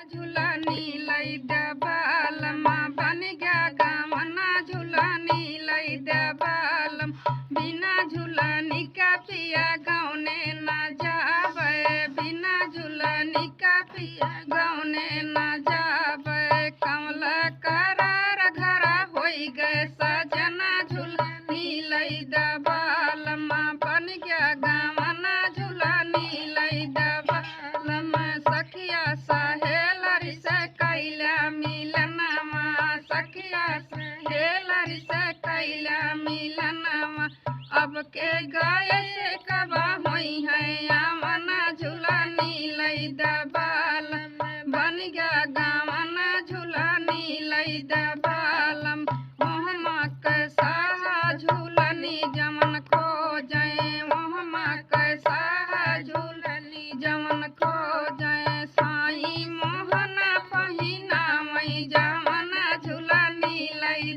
झुलानी लई दबालम बन गया गावना झुलानी लई दबालम बिना झुलानी का पिया गाँवने न जावे बिना झुलानी का पिया गाँवने न जावे कमल करार घरा होई गए सजना झुलानी लई दबालम बन गया गावना झुलानी लई दबालम सखिया सहेलरी से कैला मिलनमा सखिया सहेलरी से कैला मिलनमा अब के गाय से कबा हुई है आमना झुलानी लई दबालम बन गया गावना झुलानी लई दबालम मोहमा कैसा झूलनी जमन खो जाए मोहमा कैसा झूलनी जमन खो जाए साई मोहना पहिना मई जमना झुलानी लई